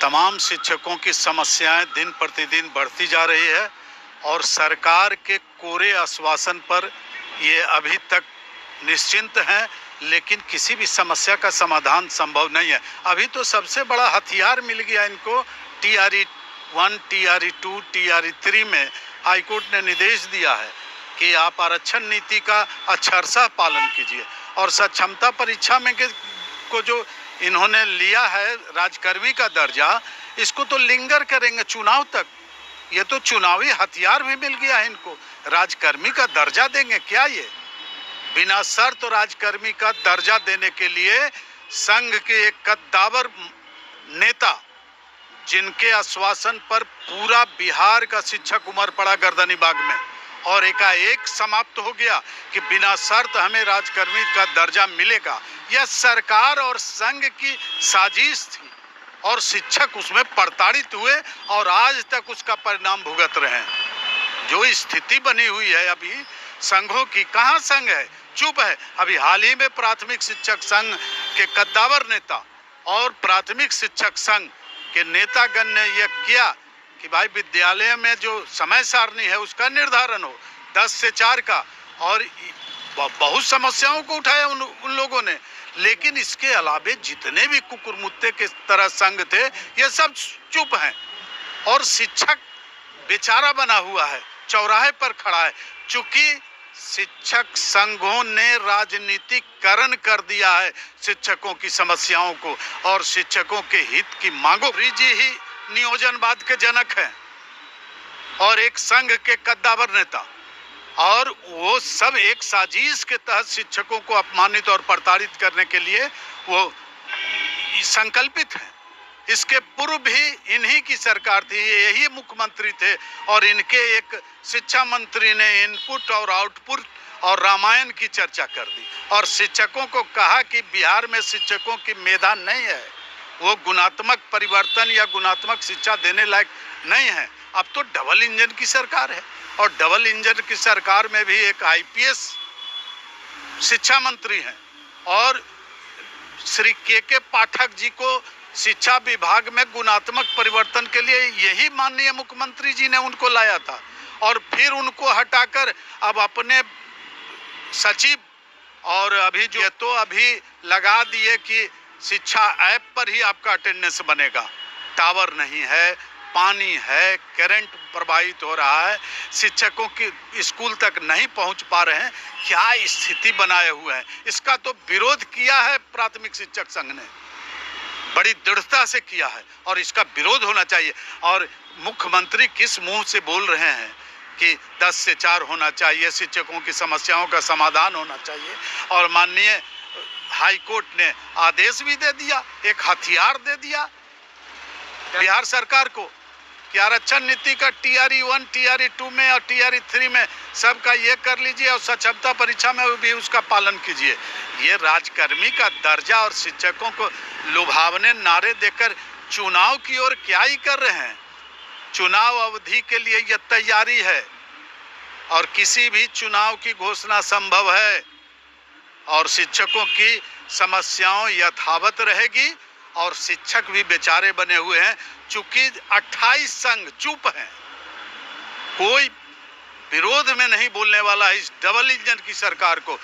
तमाम शिक्षकों की समस्याएं दिन प्रतिदिन बढ़ती जा रही है और सरकार के कोरे आश्वासन पर ये अभी तक निश्चिंत हैं, लेकिन किसी भी समस्या का समाधान संभव नहीं है। अभी तो सबसे बड़ा हथियार मिल गया इनको। TRE 1, TRE 2, TRE 3 में हाईकोर्ट ने निर्देश दिया है कि आप आरक्षण नीति का अक्षरशः पालन कीजिए। और सक्षमता परीक्षा में को जो इन्होंने लिया है राजकर्मी का दर्जा, इसको तो लिंगर करेंगे चुनाव तक। ये तो चुनावी हथियार भी मिल गया है इनको। राजकर्मी का दर्जा देंगे क्या? ये बिना शर्त तो राजकर्मी का दर्जा देने के लिए संघ के एक कद्दावर नेता, जिनके आश्वासन पर पूरा बिहार का शिक्षक उमड़ पड़ा गर्दनी बाग में, और एकाएक समाप्त हो गया कि बिना शर्त हमें राजकर्मी का दर्जा मिलेगा। यह सरकार और संघ की साजिश थी और शिक्षक उसमें प्रताड़ित हुए और आज तक उसका परिणाम भुगत रहे हैं। जो स्थिति बनी हुई है अभी संघों की, कहाँ संघ है? चुप है। अभी हाल ही में प्राथमिक शिक्षक संघ के कद्दावर नेता और प्राथमिक शिक्षक संघ के नेतागण ने यह किया कि भाई विद्यालय में जो समय सारणी है उसका निर्धारण हो 10 से 4 का, और बहुत समस्याओं को उठाया उन लोगों ने। लेकिन इसके अलावे जितने भी कुकुरमुत्ते के तरह संघ थे ये सब चुप हैं। और शिक्षक बेचारा बना हुआ है, चौराहे पर खड़ा है। चूंकि शिक्षक संघों ने राजनीतिकरण कर दिया है शिक्षकों की समस्याओं को और शिक्षकों के हित की मांगों। जी ही नियोजनवाद के जनक हैं और एक संघ के कद्दावर नेता, और वो सब एक साजिश के तहत शिक्षकों को अपमानित और प्रताड़ित करने के लिए वो संकल्पित हैं। इसके पूर्व भी इन्हीं की सरकार थी, यही मुख्यमंत्री थे, और इनके एक शिक्षा मंत्री ने इनपुट और आउटपुट और रामायण की चर्चा कर दी और शिक्षकों को कहा कि बिहार में शिक्षकों की मेधा नहीं है, वो गुणात्मक परिवर्तन या गुणात्मक शिक्षा देने लायक नहीं है। अब तो डबल इंजन की सरकार है और डबल इंजन की सरकार में भी एक IPS शिक्षा मंत्री हैं और श्री के पाठक जी को शिक्षा विभाग में गुणात्मक परिवर्तन के लिए यही माननीय मुख्यमंत्री जी ने उनको लाया था, और फिर उनको हटाकर अब अपने सचिव और अभी जो तो अभी लगा दिए कि शिक्षा ऐप पर ही आपका अटेंडेंस बनेगा। टावर नहीं है, पानी है, करंट प्रवाहित हो रहा है, शिक्षकों की स्कूल तक नहीं पहुंच पा रहे हैं। क्या स्थिति बनाए हुए हैं? इसका तो विरोध किया है प्राथमिक शिक्षक संघ ने, बड़ी दृढ़ता से किया है, और इसका विरोध होना चाहिए। और मुख्यमंत्री किस मुंह से बोल रहे हैं कि 10 से 4 होना चाहिए, शिक्षकों की समस्याओं का समाधान होना चाहिए, और माननीय हाईकोर्ट ने आदेश भी दे दिया, एक हथियार दे दिया बिहार सरकार को कि आरक्षण नीति का TRE 1, TRE 2 में और TRE 3 में सबका ये कर लीजिए और सक्षमता परीक्षा में भी उसका पालन कीजिए। ये राजकर्मी का दर्जा और शिक्षकों को लुभावने नारे देकर चुनाव की ओर क्या ही कर रहे हैं? चुनाव अवधि के लिए यह तैयारी है और किसी भी चुनाव की घोषणा संभव है, और शिक्षकों की समस्याओं यथावत रहेगी और शिक्षक भी बेचारे बने हुए हैं। चूंकि 28 संघ चुप हैं, कोई विरोध में नहीं बोलने वाला है इस डबल इंजन की सरकार को।